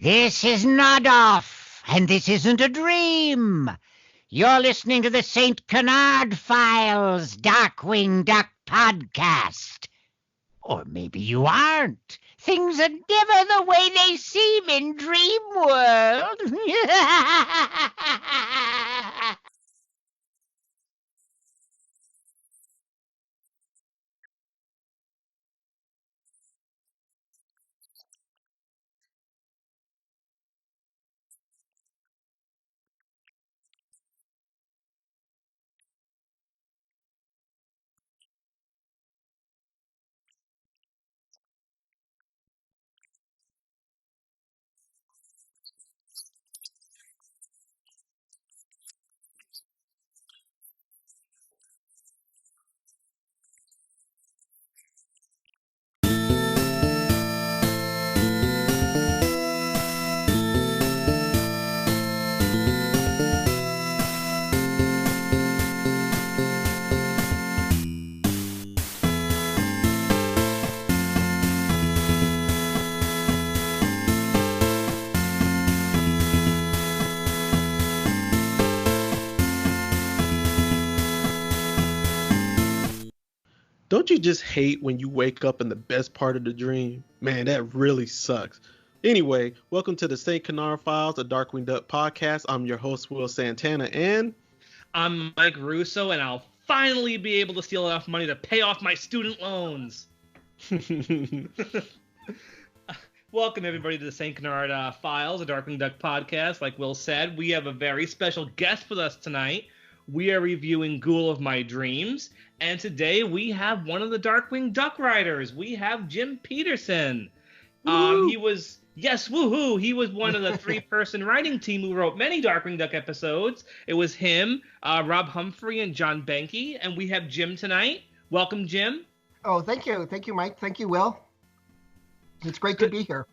This is Nodoff, and this isn't a dream. You're listening to the St. Canard Files Darkwing Duck podcast. Or maybe you aren't. Things are never the way they seem in Dream World. Don't you just hate when you wake up in the best part of the dream? Man, that really sucks. Anyway, welcome to the St. Canard Files, a Darkwing Duck podcast. I'm your host, Will Santana, and I'm Mike Russo, and I'll finally be able to steal enough money to pay off my student loans. Welcome, everybody, to the St. Canard Files, a Darkwing Duck podcast. Like Will said, we have a very special guest with us tonight. We are reviewing Ghoul of My Dreams, and today we have one of the Darkwing Duck writers. We have Jim Peterson. He was one of the three-person writing team who wrote many Darkwing Duck episodes. It was him, Rob Humphrey, and John Benke, and we have Jim tonight. Welcome, Jim. Oh, thank you. Thank you, Mike. Thank you, Will. It's great to be here.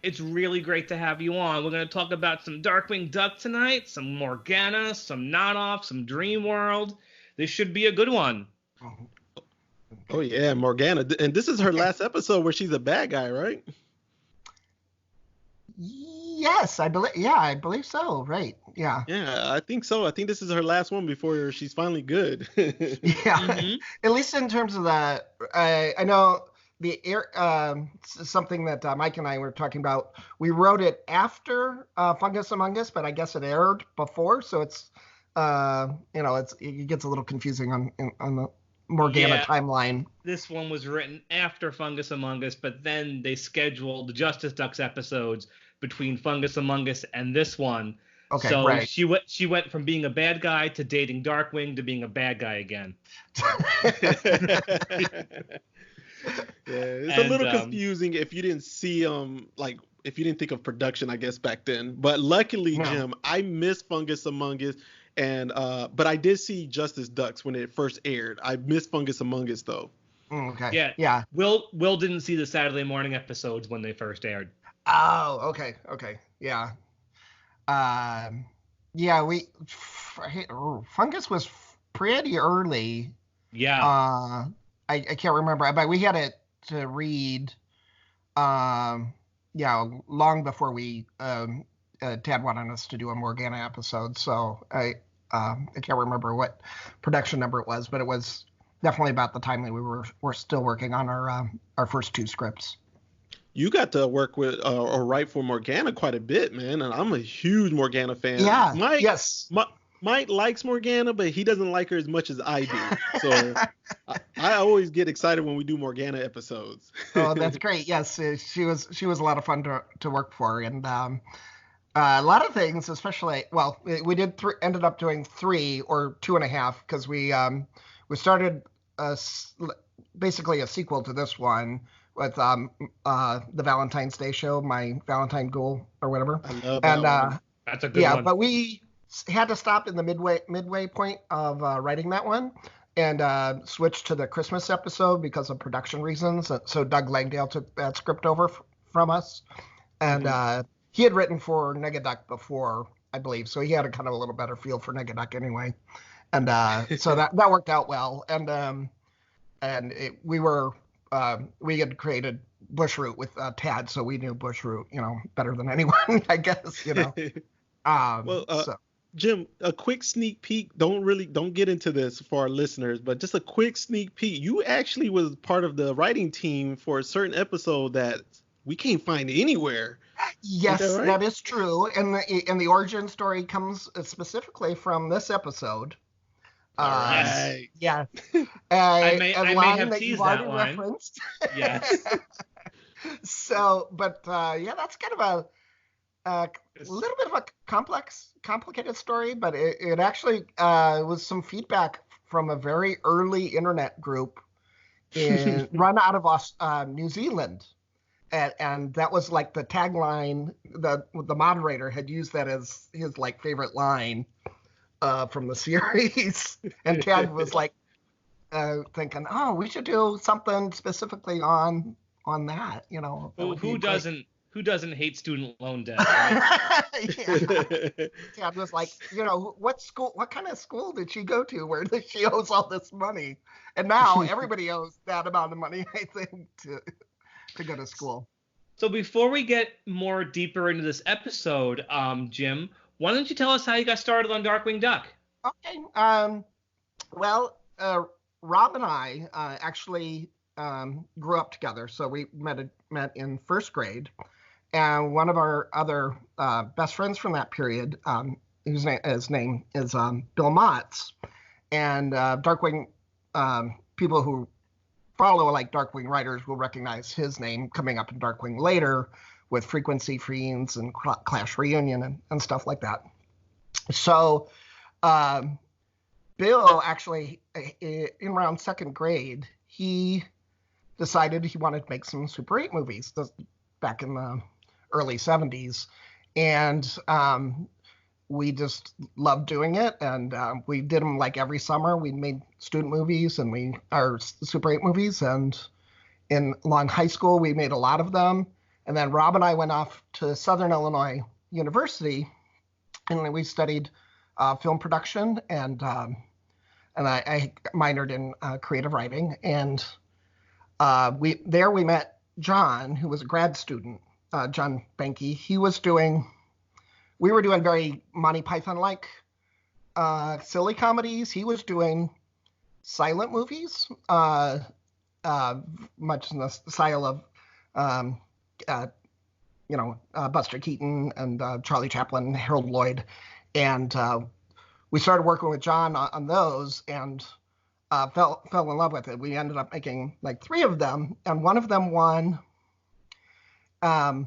It's really great to have you on. We're going to talk about some Darkwing Duck tonight, some Morgana, some Nodoff, some Dream World. This should be a good one. Oh, yeah, Morgana. And this is her last episode where she's a bad guy, right? Yes, I believe so. Right. Yeah. Yeah, I think so. I think this is her last one before she's finally good. Yeah. Mm-hmm. At least in terms of that, I know the something that Mike and I were talking about. We wrote it after Fungus Among Us, but I guess it aired before, so it's it gets a little confusing on the Morgana timeline. This one was written after Fungus Among Us, but then they scheduled the Justice Ducks episodes between Fungus Among Us and this one. Okay, so right. She went from being a bad guy to dating Darkwing to being a bad guy again. Yeah, it's a little confusing if you didn't see if you didn't think of production, I guess, back then. But luckily, Jim, I missed Fungus Among Us, and but I did see Justice Ducks when it first aired. I missed Fungus Among Us though. Okay. Yeah. Will didn't see the Saturday morning episodes when they first aired. Oh, okay. Yeah. Fungus was pretty early. Yeah. I can't remember, but we had it to read, long before we Tad wanted us to do a Morgana episode. So I can't remember what production number it was, but it was definitely about the time that we were still working on our first two scripts. You got to work with or write for Morgana quite a bit, man, and I'm a huge Morgana fan. Yeah. Mike likes Morgana, but he doesn't like her as much as I do. So I always get excited when we do Morgana episodes. Oh, that's great. Yes, she was a lot of fun to work for, and a lot of things, especially we ended up doing 3 or 2.5 because we started basically a sequel to this one with the Valentine's Day show, My Valentine Ghoul or whatever. I love that one. That's a good one. Yeah, but we had to stop in the midway point of writing that one and switch to the Christmas episode because of production reasons. So Doug Langdale took that script over from us, and he had written for Negaduck before, I believe, so he had a kind of a little better feel for Negaduck anyway, and so that worked out well. And we were we had created Bushroot with Tad, so we knew Bushroot, better than anyone, I guess, Well, Jim, a quick sneak peek. Don't get into this for our listeners, but just a quick sneak peek. You actually was part of the writing team for a certain episode that we can't find anywhere. Yes, is that right? That is true. And the origin story comes specifically from this episode. All right. Yeah. I may have teased that line. Referenced. Yes. So, but that's kind of a little bit of a complicated story, but it actually was some feedback from a very early internet group run out of New Zealand. And that was like the tagline. The moderator had used that as his like favorite line from the series. And Tad was like thinking, oh, we should do something specifically on that. Who doesn't hate student loan debt? Right? Tad was like, what kind of school did she go to where she owes all this money? And now everybody owes that amount of money, I think, to go to school. So before we get more deeper into this episode, Jim, why don't you tell us how you got started on Darkwing Duck? Okay. Well, Rob and I actually grew up together. So we met in first grade. And one of our other best friends from that period, his name is Bill Motz. And Darkwing, people who follow like Darkwing writers will recognize his name coming up in Darkwing later with Frequency Fiends and Clash Reunion and stuff like that. So Bill actually, in around second grade, he decided he wanted to make some Super 8 movies back in the early 70s. And we just loved doing it. And we did them like every summer. We made student movies and our Super 8 movies. And along high school, we made a lot of them. And then Rob and I went off to Southern Illinois University and we studied film production. And I minored in creative writing. And we met John, who was a grad student, John Benke. We were doing very Monty Python-like silly comedies. He was doing silent movies, much in the style of, Buster Keaton and Charlie Chaplin, Harold Lloyd. And we started working with John on those and fell in love with it. We ended up making like 3 of them, and one of them won the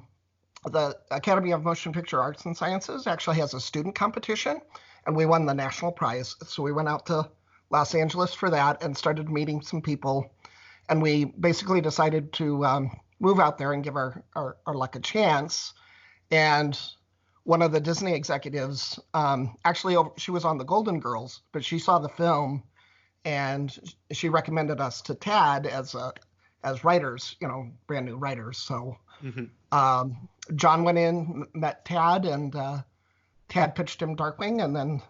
Academy of Motion Picture Arts and Sciences actually has a student competition, and we won the national prize. So we went out to Los Angeles for that and started meeting some people. And we basically decided to move out there and give our luck a chance. And one of the Disney executives, actually, she was on the Golden Girls, but she saw the film and she recommended us to Tad as writers, brand new writers. So John went in, met Tad, and Tad pitched him Darkwing, and then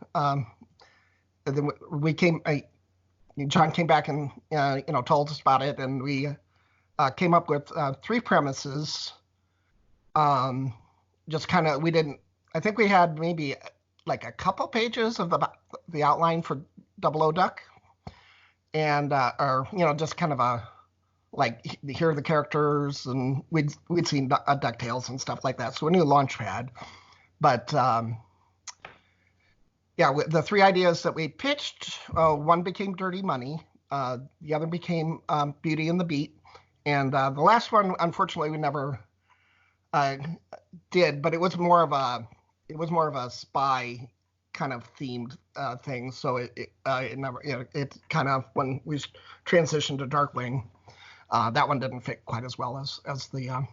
John came back and told us about it, and we came up with 3 premises. Just kind of, I think we had maybe like a couple pages of the outline for Double O Duck, and just kind of like here are the characters, and we'd seen Ducktales and stuff like that, so a new launch pad. But the 3 ideas that we pitched, one became Dirty Money, the other became Beauty and the Beat, and the last one, unfortunately, we never did. But it was more of a spy kind of themed thing. So it kind of, when we transitioned to Darkwing, that one didn't fit quite as well as the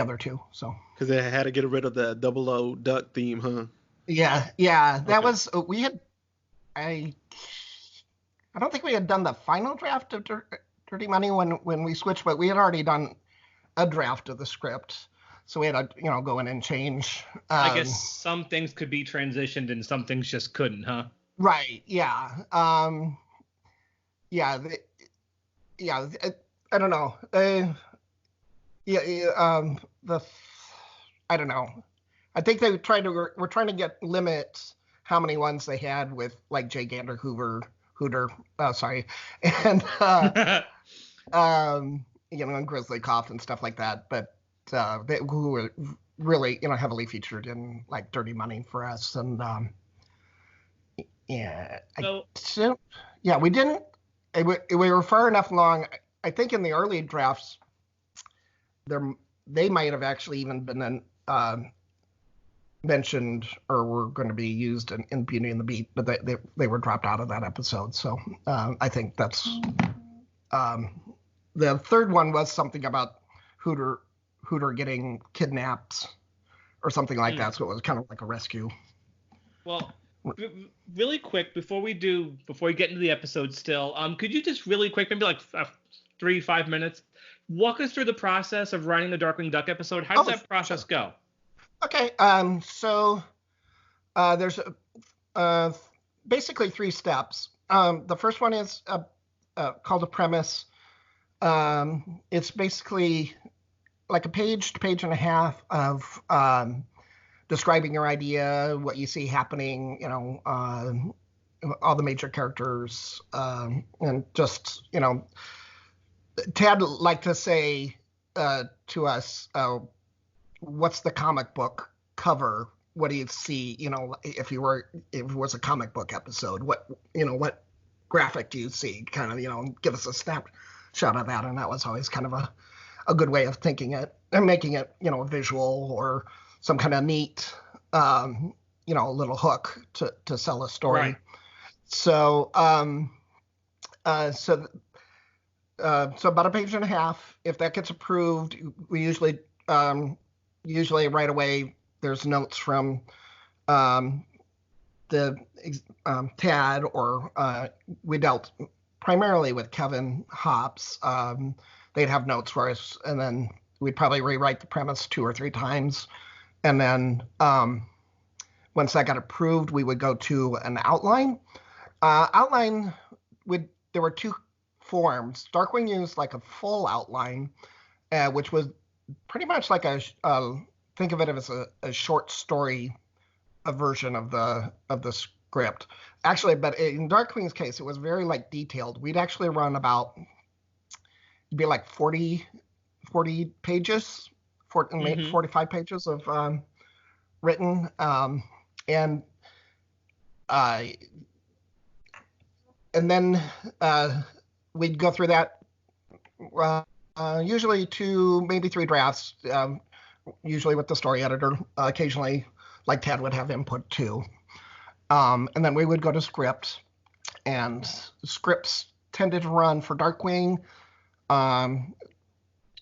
other 2. So because they had to get rid of the Double O Duck theme, huh? Yeah. That was I don't think we had done the final draft of Dirty Money when we switched, but we had already done a draft of the script. So we had to, go in and change. I guess some things could be transitioned and some things just couldn't, huh? Right. Yeah. I don't know. I don't know. I think they were trying to limit how many ones they had with like Jay Gander Hooter, and and Grizzly Cough and stuff like that. But who were really heavily featured in like Dirty Money for us, and we didn't. We were far enough along. I think in the early drafts, they might have actually even been mentioned or were going to be used in Beauty and the Beat, but they were dropped out of that episode. So I think that's the third one was something about Hooter getting kidnapped or something like that. So it was kind of like a rescue. Well, really quick before we get into the episode still, could you just really quick, maybe like 3-5 minutes, walk us through the process of writing the Darkwing Duck episode? How does that process go? Okay, so there's basically 3 steps. The first one is called a premise. It's basically like a page to page and a half of describing your idea, what you see happening, all the major characters, and just, Tad liked to say to us, what's the comic book cover? What do you see? If it was a comic book episode, what graphic do you see? Kind of, give us a snapshot of that. And that was always kind of a good way of thinking it and making it, visual or some kind of neat, little hook to sell a story. Right. So, so about a page and a half. If that gets approved, we usually right away there's notes from the Tad, or we dealt primarily with Kevin Hops. They'd have notes for us, and then we'd probably rewrite the premise 2 or 3 times. And then once that got approved, we would go to an outline. There were 2 forms. Darkwing used like a full outline, which was pretty much like think of it as a short story, a version of the script. Actually, but in Darkwing's case, it was very like detailed. We'd actually run about, it'd be like 40 pages, 45 pages of written, and then we'd go through that usually 2, maybe 3 drafts, usually with the story editor. Occasionally, like Tad would have input too. And then we would go to script, and scripts tended to run for Darkwing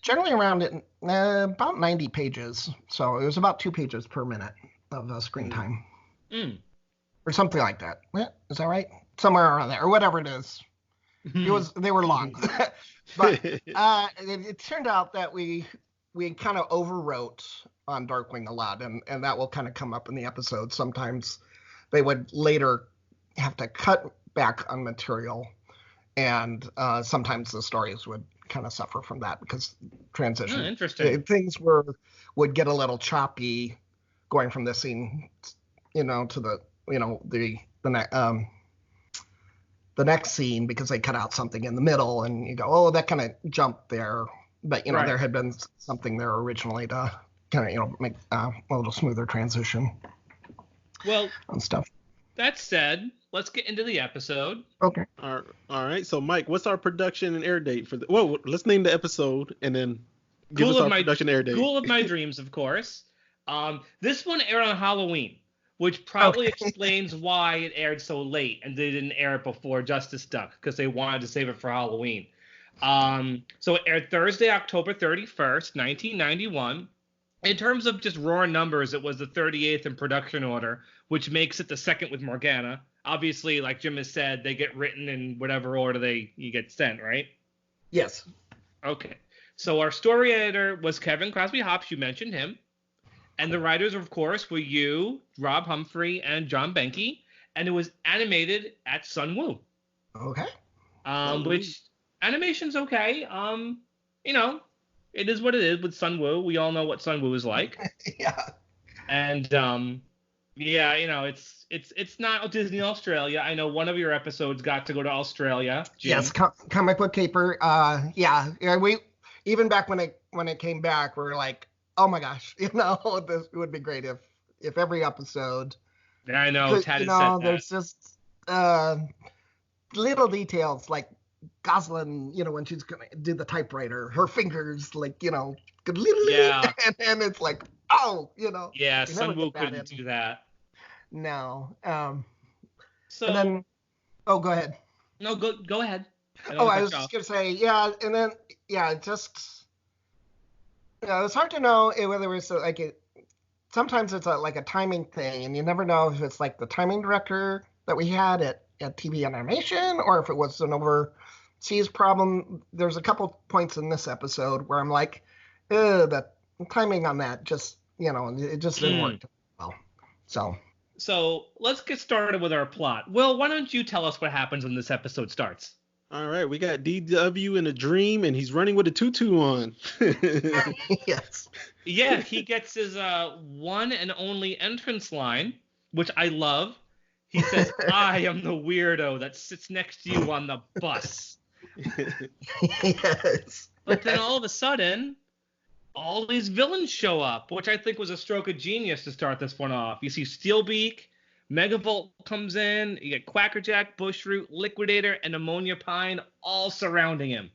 generally around about 90 pages. So it was about 2 pages per minute of screen time. Or something like that. Is that right? Somewhere around there, or whatever it is. They were long. But it turned out that we kind of overwrote on Darkwing a lot, and that will kind of come up in the episode. Sometimes they would later have to cut back on material, and sometimes the stories would kind of suffer from that because transition. Interesting. Things would get a little choppy going from this scene, to the next scene, because they cut out something in the middle, and you go, oh, that kind of jumped there. But right. There had been something there originally to kind of make a little smoother transition. Well, and stuff. That said, let's get into the episode. Okay. All right. So, Mike, what's our production and air date for the? Well, let's name the episode and then give us our production air date. Ghoul of My Dreams, of course. This one aired on Halloween, which probably explains why it aired so late and they didn't air it before Justice Duck, because they wanted to save it for Halloween. So it aired Thursday, October 31st, 1991. In terms of just raw numbers, it was the 38th in production order, which makes it the second with Morgana. Obviously, like Jim has said, they get written in whatever order you get sent, right? Yes. Okay. So our story editor was Kevin Crosby Hops. You mentioned him. And the writers, of course, were you, Rob Humphrey, and John Benke. And it was animated at Sun Wu. Okay. Which Animation's okay. It is what it is with Sunwoo. We all know what Sunwoo is like. Yeah. And it's not Disney Australia. I know one of your episodes got to go to Australia. Jim. Yes, Comic Book Caper. Yeah. We even back when it came back, we were like, oh my gosh, this would be great if every episode. Yeah, I know. Tad said that. There's just little details like Goslin, when she's gonna do the typewriter, her fingers and it's like, Yeah, Sunwoo couldn't do that. No. So and then, go ahead. No, go ahead. I was just gonna say, yeah, and then it's hard to know whether it's sometimes it's like a timing thing, and you never know if it's like the timing director that we had at TV Animation or if it was an overseas problem. There's a couple points in this episode where I'm like, the timing on that just, it just didn't work well. So let's get started with our plot. Will, why don't you tell us what happens when this episode starts? All right, we got DW in a dream, and he's running with a tutu on. Yes. Yeah, he gets his one and only entrance line, which I love. He says, I am the weirdo that sits next to you on the bus. Yes. But then all of a sudden, all these villains show up, which I think was a stroke of genius to start this one off. You see Steelbeak, Megavolt comes in, you get Quackerjack, Bushroot, Liquidator, and Ammonia Pine all surrounding him.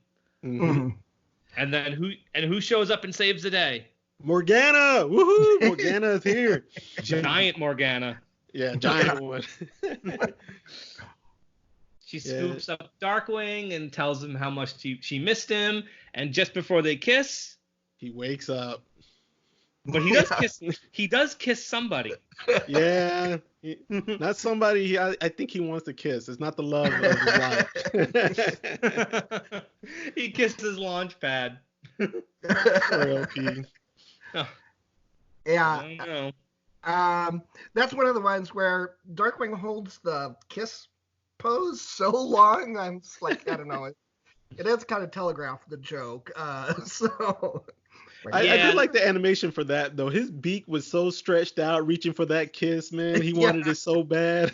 Mm-hmm. And then who shows up and saves the day? Morgana! Woohoo! Morgana is here. Giant Morgana. Yeah, giant one. She scoops up Darkwing and tells him how much she missed him. And just before they kiss, he wakes up. But he does kiss. He does kiss somebody. Yeah, not somebody. I think he wants to kiss. It's not the love of his life. He kissed his launch pad. Real P. Oh. Yeah. I don't know. That's one of the ones where Darkwing holds the kiss pose so long. I'm just like, I don't know. It is kind of telegraph the joke. I did like the animation for that, though. His beak was so stretched out, reaching for that kiss, man. He wanted it so bad.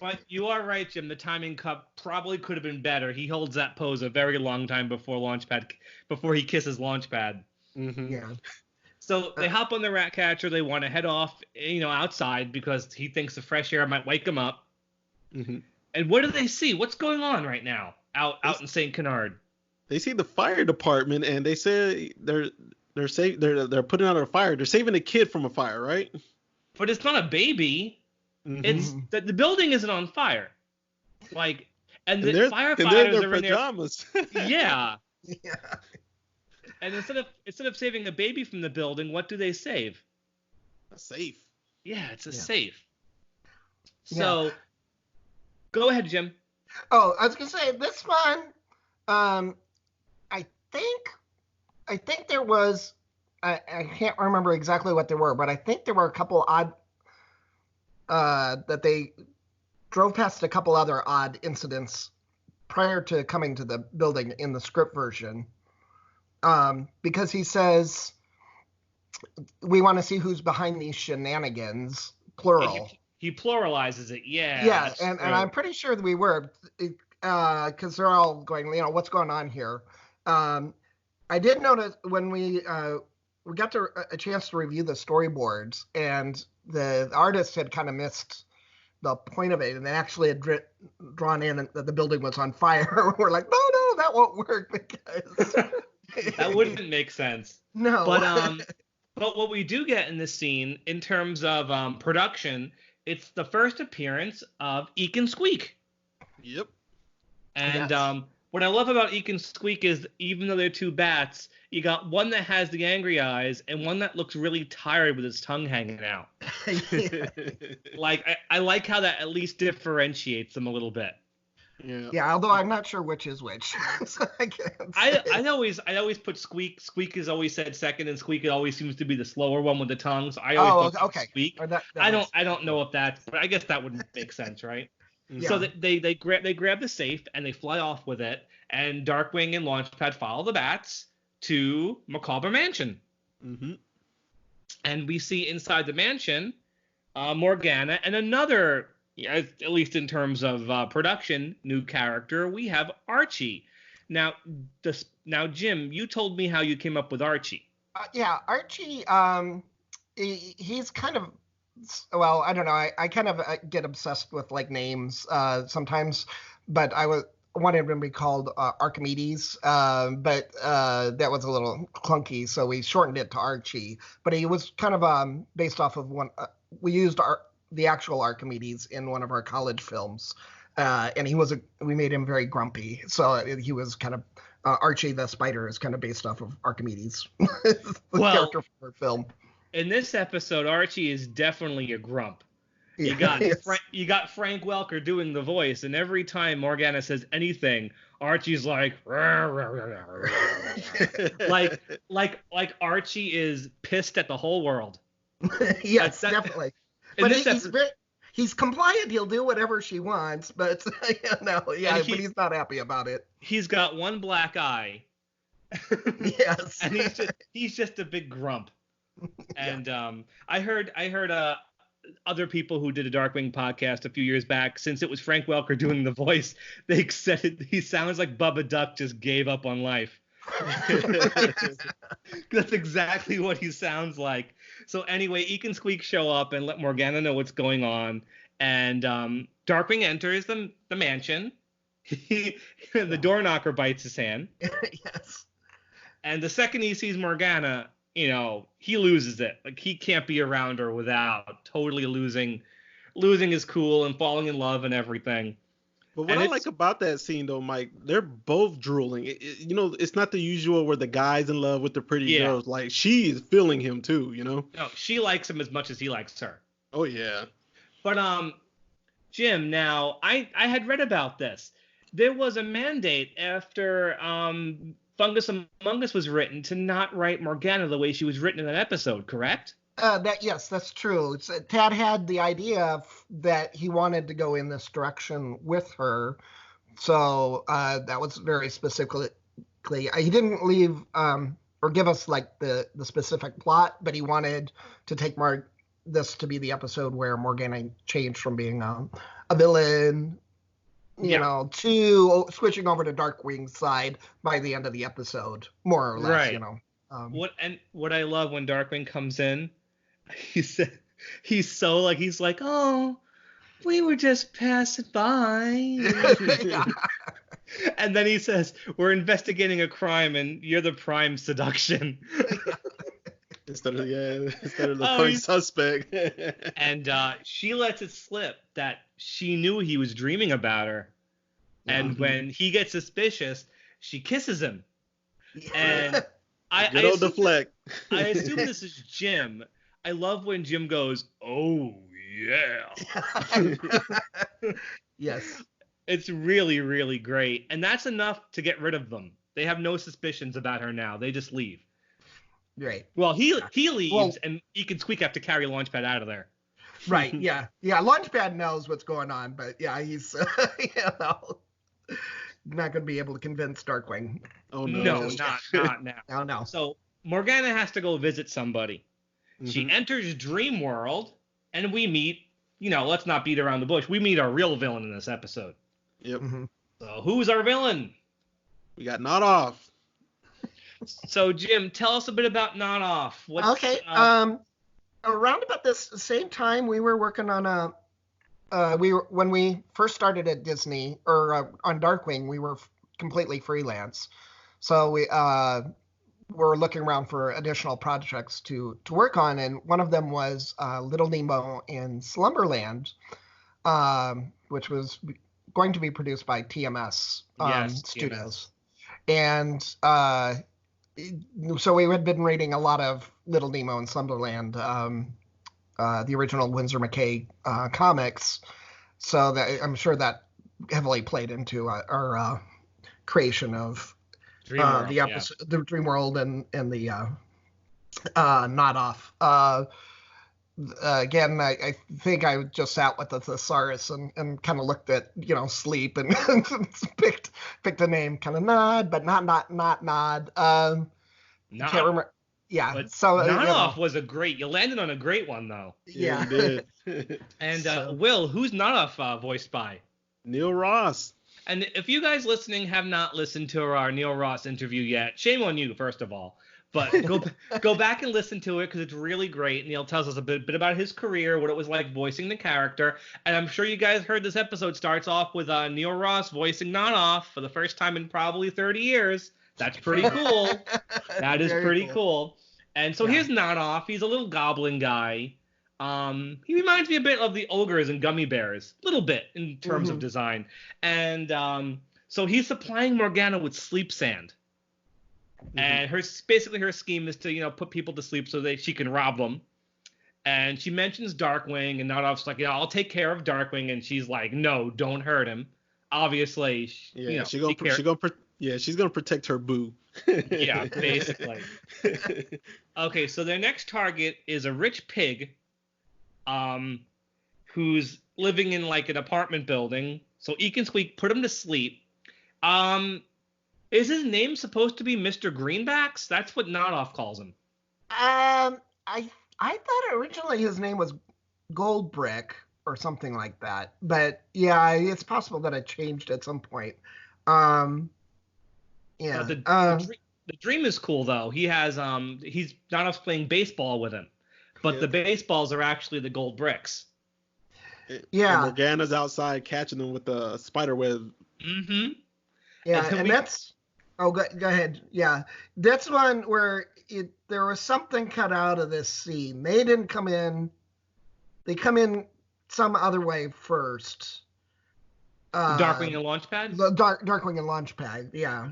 But you are right, Jim. The timing probably could have been better. He holds that pose a very long time before he kisses Launchpad. Mm-hmm. Yeah. So they hop on the Ratcatcher. They want to head off, outside because he thinks the fresh air might wake him up. Mm-hmm. And what do they see? What's going on right now out in St. Canard? They see the fire department, and they say they're putting out a fire. They're saving a kid from a fire, right? But it's not a baby. Mm-hmm. It's the building isn't on fire. Like, and the firefighters are in pajamas. Yeah. Yeah. And instead of saving a baby from the building, what do they save? A safe. Yeah, it's a safe. So, go ahead, Jim. Oh, I was gonna say this one. I think there was. I can't remember exactly what there were, but I think there were a couple odd. That they drove past a couple other odd incidents prior to coming to the building in the script version. Because he says, we want to see who's behind these shenanigans, plural. He pluralizes it, yeah. Yeah, and I'm pretty sure that we were, because they're all going, what's going on here? I did notice when we got a chance to review the storyboards, and the artists had kind of missed the point of it, and they actually had drawn in that the building was on fire. We're like, no, that won't work because... That wouldn't make sense. No. But what we do get in this scene, in terms of production, it's the first appearance of Eek and Squeak. Yep. And what I love about Eek and Squeak is, even though they're two bats, you got one that has the angry eyes and one that looks really tired with his tongue hanging out. Like, I like how that at least differentiates them a little bit. Yeah, although I'm not sure which is which. So I always put Squeak. Squeak is always said second, and Squeak always seems to be the slower one with the tongue. So I always put Squeak. I don't know if that's, but I guess that wouldn't make sense, right? Yeah. So they grab the safe and they fly off with it, and Darkwing and Launchpad follow the bats to Macabre Mansion. Mm-hmm. And we see inside the mansion Morgana and another, at least in terms of production, new character. We have Archie. Now, Jim, you told me how you came up with Archie. Yeah, Archie. He's kind of, well, I don't know. I kind of get obsessed with like names sometimes, but I wanted him to be called Archimedes, but that was a little clunky, so we shortened it to Archie. But he was kind of based off of one. We used the actual Archimedes in one of our college films, and we made him very grumpy, so he was kind of. Archie the Spider is kind of based off of Archimedes, the character from our film. In this episode, Archie is definitely a grump. You got Frank Welker doing the voice, and every time Morgana says anything, Archie's like, like Archie is pissed at the whole world. Yes, definitely. But he's compliant. He'll do whatever she wants, but but he's not happy about it. He's got one black eye. Yes. And he's just a big grump. And I heard other people who did a Darkwing podcast a few years back, since it was Frank Welker doing the voice, they said he sounds like Bubba Duck just gave up on life. That's exactly what he sounds like. So anyway, Eek and Squeak show up and let Morgana know what's going on. And Darkwing enters the mansion. The door knocker bites his hand. Yes. And the second he sees Morgana, he loses it. Like, he can't be around her without totally losing his cool and falling in love and everything. But what I like about that scene, though, Mike, they're both drooling. It's not the usual where the guy's in love with the pretty girls. Like, she is feeling him, too, No, she likes him as much as he likes her. Oh, yeah. But, Jim, now, I had read about this. There was a mandate after Fungus Among Us was written to not write Morgana the way she was written in that episode, correct? Yes, that's true. Tad had the idea that he wanted to go in this direction with her, so that was very specifically. He didn't leave or give us like the specific plot, but he wanted to take this to be the episode where Morgana changed from being a villain, to switching over to Darkwing's side by the end of the episode, more or less. Right. What I love when Darkwing comes in. He's like, oh, we were just passing by. And then he says, we're investigating a crime and you're the prime seduction. Instead of the prime suspect. And she lets it slip that she knew he was dreaming about her. And when he gets suspicious, she kisses him. And I assume this is Jim. I love when Jim goes, oh, yeah. Yes. It's really, really great. And that's enough to get rid of them. They have no suspicions about her now. They just leave. Right. Well, he leaves, and Eek and Squeak have to carry Launchpad out of there. Right, yeah. Yeah, Launchpad knows what's going on, but yeah, he's not going to be able to convince Darkwing. Oh, no. Not now. No. So Morgana has to go visit somebody. Mm-hmm. She enters Dream World, and we meet, let's not beat around the bush. We meet our real villain in this episode. Yep. Mm-hmm. So who's our villain? We got Nodoff. So Jim, tell us a bit about Nodoff. Okay. Around about this same time, we were working on when we first started at Disney or on Darkwing, we were completely freelance. So we were looking around for additional projects to work on, and one of them was Little Nemo in Slumberland, which was going to be produced by TMS Studios. TMS. And so we had been reading a lot of Little Nemo and Slumberland, the original Winsor McCay comics. So that I'm sure that heavily played into our creation of the episode, the Dream World and the Nodoff. again, I think I just sat with the thesaurus and kind of looked at, sleep and picked a name, kind of Nod, but not Nod. Nod. Can't remember. Yeah. But so Nodoff was a great. You landed on a great one though. Yeah. You did. And Will, who's Nodoff voiced by? Neil Ross. And if you guys listening have not listened to our Neil Ross interview yet, shame on you, first of all. But go back and listen to it because it's really great. Neil tells us a bit about his career, what it was like voicing the character. And I'm sure you guys heard this episode starts off with Neil Ross voicing Nodoff for the first time in probably 30 years. That's pretty cool. That is pretty cool. And so here's Nodoff. He's a little goblin guy. He reminds me a bit of the ogres and gummy bears, a little bit in terms of design. And so he's supplying Morgana with sleep sand. And her scheme is to, put people to sleep so that she can rob them. And she mentions Darkwing, and Nodoff's like, I'll take care of Darkwing. And she's like, no, don't hurt him. Obviously, she's gonna protect her boo. Yeah, basically. Okay, so their next target is a rich pig, who's living in like an apartment building. So Eek and Squeak put him to sleep. Is his name supposed to be Mr. Greenbacks? That's what Nodoff calls him. I thought originally his name was Goldbrick or something like that. But yeah, it's possible that it changed at some point. Yeah. The dream is cool though. He has Nodoff's playing baseball with him, but the baseballs are actually the gold bricks. Yeah. And Morgana's outside catching them with the spider web. Mm-hmm. Yeah, and that's. Oh, go ahead. Yeah, that's one where there was something cut out of this scene. They didn't come in. They come in some other way first. Darkwing and Launchpad? Darkwing and Launchpad, yeah.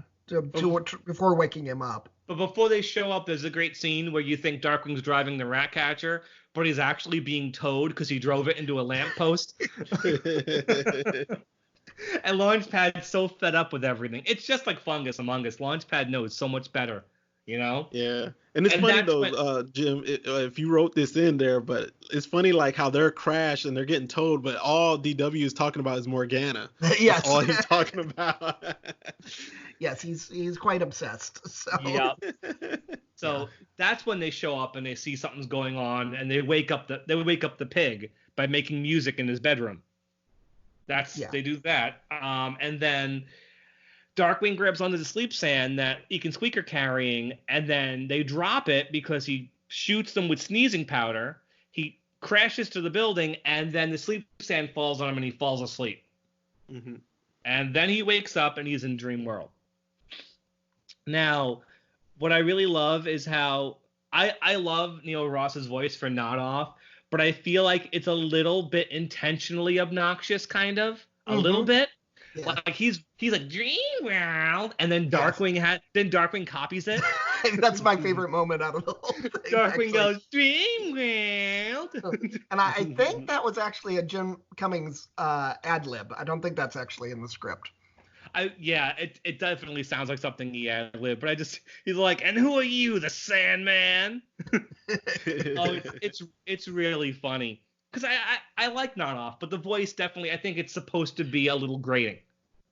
Before waking him up. But before they show up, there's a great scene where you think Darkwing's driving the rat catcher, but he's actually being towed because he drove it into a lamppost. And Launchpad's so fed up with everything. It's just like Fungus Among Us. Launchpad knows so much better, Yeah. And it's funny though, Jim, if you wrote this in there, but it's funny like how they're crashed and they're getting towed, but all DW is talking about is Morgana. Yes. That's all he's talking about. Yes, he's quite obsessed. So. Yeah. So that's when they show up and they see something's going on, and they wake up the pig by making music in his bedroom. They do that. And then Darkwing grabs onto the sleep sand that Eek and Squeak are carrying, and then they drop it because he shoots them with sneezing powder. He crashes to the building, and then the sleep sand falls on him, and he falls asleep. Mm-hmm. And then he wakes up, and he's in Dream World. Now, what I really love is how I love Neil Ross's voice for Nodoff, but I feel like it's a little bit intentionally obnoxious, kind of. A little bit. Yeah. Like he's like Dream World, and then Darkwing copies it. That's my favorite moment out of the whole thing. Darkwing goes Dream World, and I think that was actually a Jim Cummings ad lib. I don't think that's actually in the script. It definitely sounds like something he ad lib, but he's like, and who are you, the Sandman? It's really funny. Because I like Nodoff, but the voice definitely, I think it's supposed to be a little grating,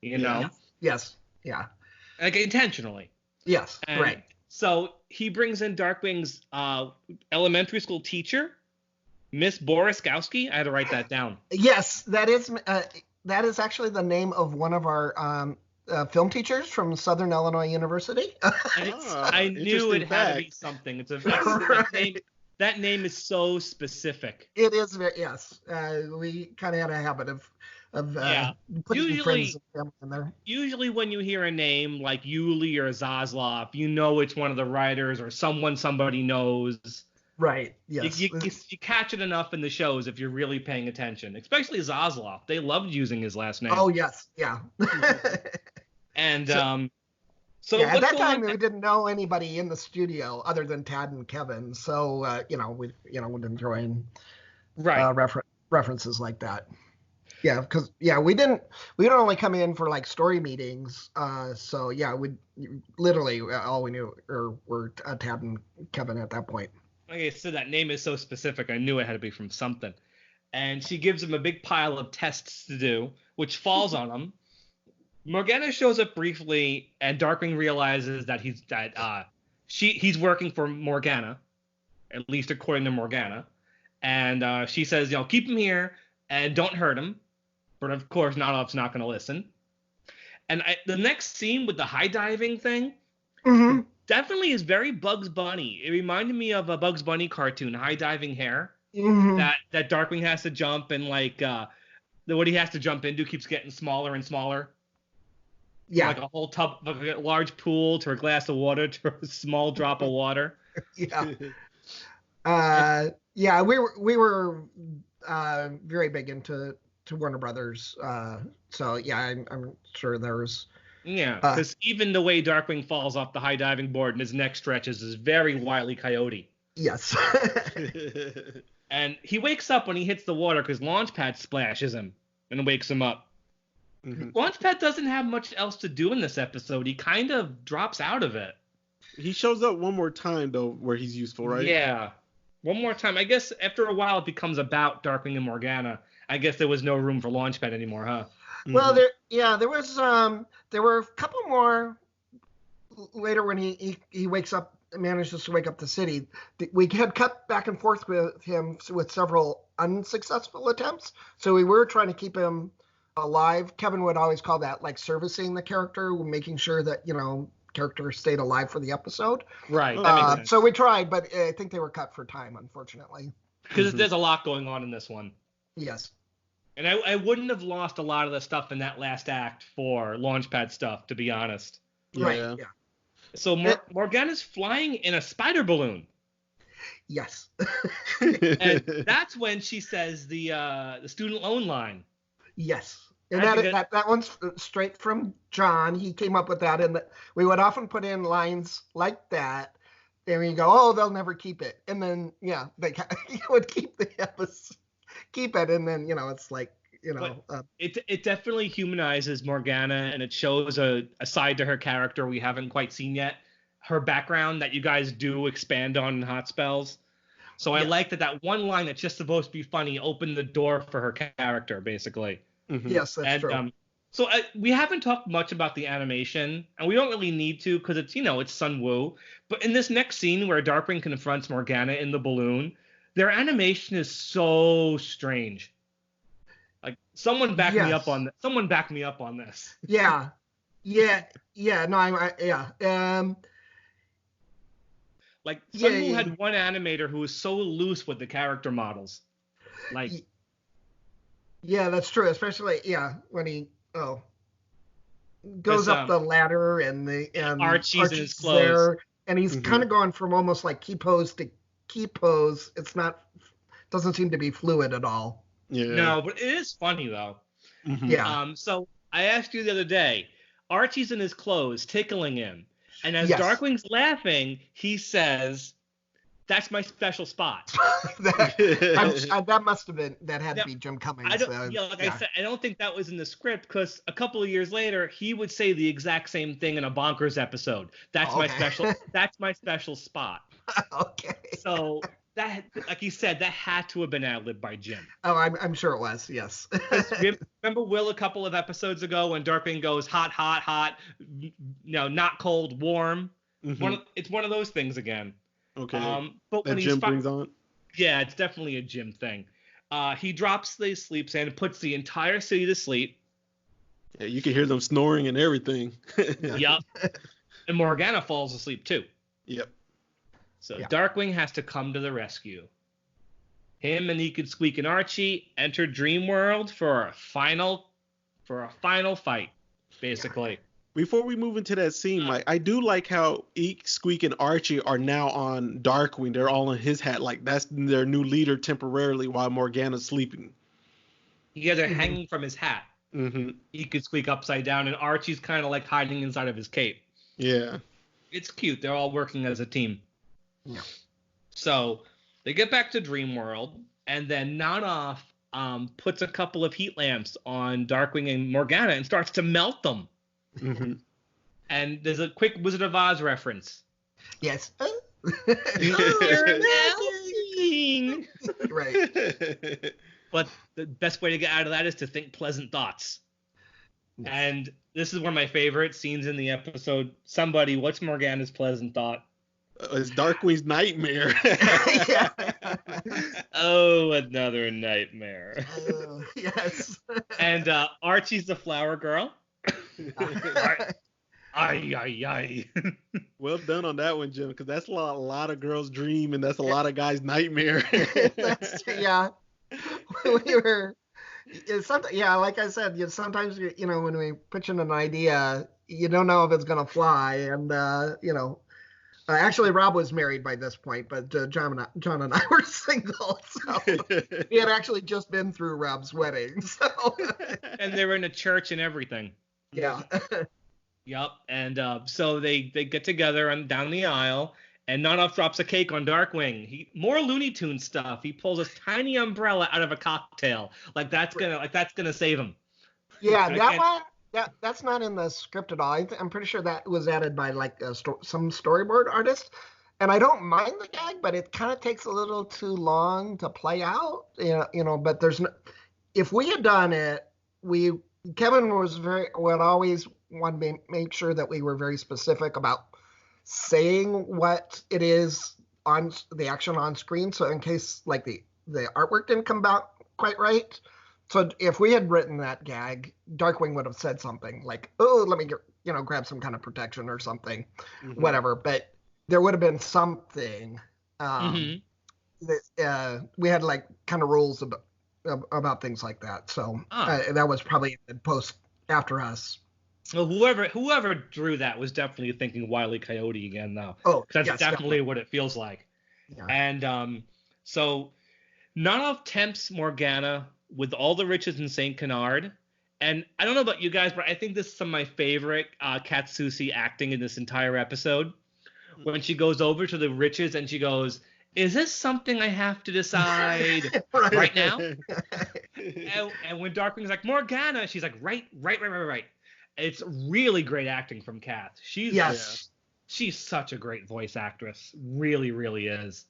Yes. Yeah. Like intentionally. Yes, right. So he brings in Darkwing's elementary school teacher, Miss Boriskowski. I had to write that down. Yes, that is actually the name of one of our film teachers from Southern Illinois University. I knew it had to be something. It's a name. That name is so specific. It is very, yes. We kind of had a habit of putting friends and family in there. Usually when you hear a name like Yuli or Zaslav, you know it's one of the writers or someone somebody knows. Right, yes. You catch it enough in the shows if you're really paying attention, especially Zaslav. They loved using his last name. Oh, yes, yeah. And so at that time we didn't know anybody in the studio other than Tad and Kevin, so we didn't throw in references like that. Yeah, because we didn't only come in for like story meetings. So we literally all we knew were Tad and Kevin at that point. Like I said, that name is so specific. I knew it had to be from something. And she gives him a big pile of tests to do, which falls on him. Morgana shows up briefly, and Darkwing realizes that he's working for Morgana, at least according to Morgana. And she says, keep him here and don't hurt him. But of course, Nodoff's not going to listen. And the next scene with the high diving thing definitely is very Bugs Bunny. It reminded me of a Bugs Bunny cartoon, High Diving Hair, that Darkwing has to jump, and what he has to jump into keeps getting smaller and smaller. Yeah. Like a whole tub, like a large pool to a glass of water to a small drop of water. Yeah. We were very big into Warner Brothers. So yeah, I'm sure there's. Yeah, because even the way Darkwing falls off the high diving board and his neck stretches is very Wile E. Coyote. Yes. And he wakes up when he hits the water because Launchpad splashes him and wakes him up. Launchpad doesn't have much else to do in this episode. He kind of drops out of it. He shows up one more time, though, where he's useful, right? Yeah. One more time. I guess after a while it becomes about Darkwing and Morgana. I guess there was no room for Launchpad anymore, huh? Well, there were a couple more later when he wakes up, manages to wake up the city. We had cut back and forth with him with several unsuccessful attempts, so we were trying to keep him alive. Kevin would always call that like servicing the character, making sure that character stayed alive for the episode. Right. That makes sense. So we tried, but I think they were cut for time, unfortunately. Because there's a lot going on in this one. Yes. And I wouldn't have lost a lot of the stuff in that last act for Launchpad stuff, to be honest. Right. Yeah. So Morgana's flying in a spider balloon. Yes. And that's when she says the student loan line. Yes. And that one's straight from John. He came up with that, and we would often put in lines like that, and we go, "Oh, they'll never keep it," and then they would keep the episode. Keep it, and then it's like it definitely humanizes Morgana, and it shows a side to her character we haven't quite seen yet. Her background that you guys do expand on in Hot Spells. So I like that one line that's just supposed to be funny opened the door for her character, basically. Yes, that's true. So we haven't talked much about the animation, and we don't really need to because it's Sun Wu. But in this next scene where Darkwing confronts Morgana in the balloon, their animation is so strange. Like someone back me up on this. Someone back me up on this. Yeah. No, like Sun Wu had one animator who was so loose with the character models. Like. Yeah, that's true. Especially when he goes up the ladder and Archie's in his clothes there, and he's kind of going from almost like key pose to key pose. Doesn't seem to be fluid at all. Yeah. No, but it is funny though. Yeah. So I asked you the other day, Archie's in his clothes, tickling him, and as Darkwing's laughing, he says, "That's my special spot." that must have been had to be Jim Cummings. I said, I don't think that was in the script because a couple of years later he would say the exact same thing in a Bonkers episode. That's my special. That's my special spot. Okay. So that, like you said, that had to have been ad-libbed by Jim. Oh, I'm sure it was. Yes. Remember Will a couple of episodes ago when Darkwing goes hot, hot, hot, not cold, warm. It's one of those things again. Okay. But when Jim brings on. Yeah, it's definitely a Jim thing. He drops the sleep sand and puts the entire city to sleep. Yeah, you can hear them snoring and everything. Yep. And Morgana falls asleep too. Yep. So Darkwing has to come to the rescue. Him and Eek and Squeak and Archie enter Dreamworld for a final fight, basically. Before we move into that scene, Mike, I do like how Eek, Squeak, and Archie are now on Darkwing. They're all in his hat. Like, that's their new leader temporarily while Morgana's sleeping. Yeah, they're hanging from his hat. Eek and Squeak upside down, and Archie's kind of like hiding inside of his cape. Yeah. It's cute. They're all working as a team. Yeah. So they get back to Dreamworld, and then Nodoff puts a couple of heat lamps on Darkwing and Morgana and starts to melt them. And there's a quick Wizard of Oz reference. Yes. You're asking. Right. But the best way to get out of that is to think pleasant thoughts. Yes. And this is one of my favorite scenes in the episode. Somebody, what's Morgana's pleasant thought? It's Darkwing's nightmare. Yeah. Oh, another nightmare. Yes. And Archie's the flower girl. Ay. Well done on that one, Jim, because that's a lot of girls' dream, and that's a lot of guys' nightmare. Yeah. We were. Yeah, like I said, sometimes when we pitch in an idea, you don't know if it's gonna fly, and actually Rob was married by this point, but John and I were single, so we had actually just been through Rob's wedding, so. And they were in a church and everything. Yeah. Yep. And so they get together and down the aisle, and Nodoff drops a cake on Darkwing. More Looney Tunes stuff. He pulls this tiny umbrella out of a cocktail. That's gonna save him. Yeah, that one. That's not in the script at all. I'm pretty sure that was added by some storyboard artist. And I don't mind the gag, but it kind of takes a little too long to play out. But there's no. If we had done it, Kevin would always want to make sure that we were very specific about saying what it is on the action on screen. So in case the artwork didn't come out quite right. So if we had written that gag, Darkwing would have said something like, "Oh, let me grab some kind of protection or something," whatever. But there would have been something. That, we had kind of rules about things like that. So that was probably in post after us. Well, whoever drew that was definitely thinking Wile E. Coyote again, though. Oh, that's yes, definitely what it feels like. Yeah. And so Nodoff tempts Morgana with all the riches in St. Canard. And I don't know about you guys, but I think this is some of my favorite Katsushi acting in this entire episode. When she goes over to the riches and she goes, "Is this something I have to decide right now?" And when Darkwing's like, "Morgana," she's like, right. It's really great acting from Kath. She's such a great voice actress. Really, really is.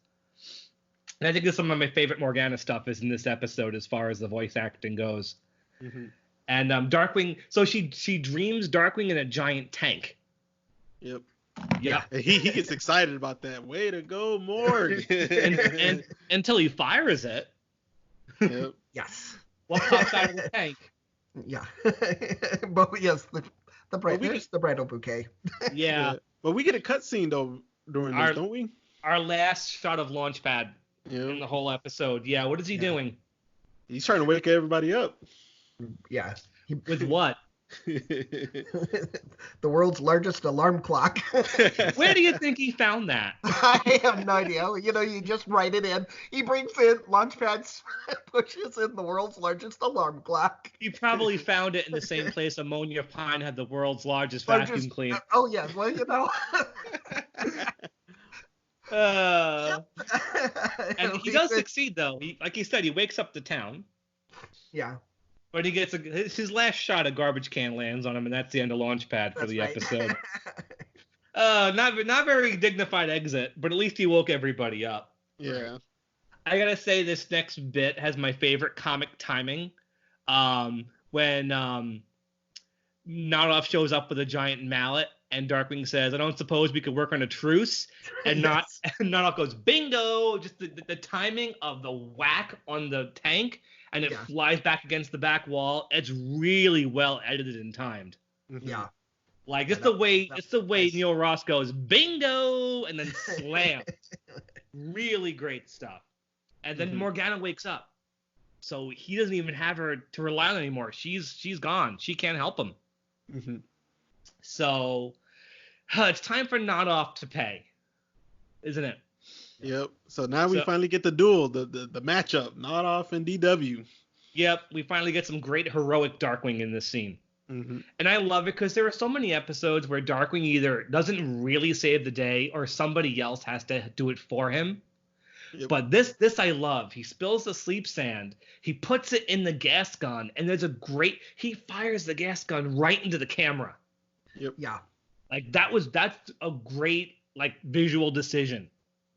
And I think this is some of my favorite Morgana stuff is in this episode as far as the voice acting goes. Mm-hmm. And Darkwing, so she dreams Darkwing in a giant tank. Yep. Yeah. He gets excited about that. Way to go, Morg. and until he fires it. Yep. Yes. What pops out of the tank? Yeah. But yes, the bridal bouquet. Yeah. But we get a cutscene though during this, don't we? Our last shot of Launchpad in the whole episode. Yeah. What is he doing? He's trying to wake everybody up. Yeah. With what? The world's largest alarm clock. Where do you think he found that? I have no idea. You just write it in. He brings in Launchpad, pushes in the world's largest alarm clock. He probably found it in the same place Ammonia Pine had the world's largest vacuum cleaner. Oh yeah, well And he does succeed though. Like you said, he wakes up the town. Yeah. But he gets his last shot of garbage can lands on him, and that's the end of Launchpad for the episode. Not very dignified exit, but at least he woke everybody up. Yeah. I gotta say, this next bit has my favorite comic timing. When Nodoff shows up with a giant mallet, and Darkwing says, "I don't suppose we could work on a truce," and Nodoff goes, "Bingo!" Just the timing of the whack on the tank. And it flies back against the back wall. It's really well edited and timed. Yeah. Just the way Neil Ross goes, bingo, and then slam. Really great stuff. And then Morgana wakes up. So he doesn't even have her to rely on anymore. She's gone. She can't help him. Mm-hmm. So it's time for Nodoff to pay. Isn't it? Yep. So now we finally get the duel, the matchup, Nodoff and DW. Yep. We finally get some great heroic Darkwing in this scene. Mm-hmm. And I love it because there are so many episodes where Darkwing either doesn't really save the day or somebody else has to do it for him. Yep. But this I love. He spills the sleep sand. He puts it in the gas gun, and he fires the gas gun right into the camera. Yep. Yeah. That's a great visual decision.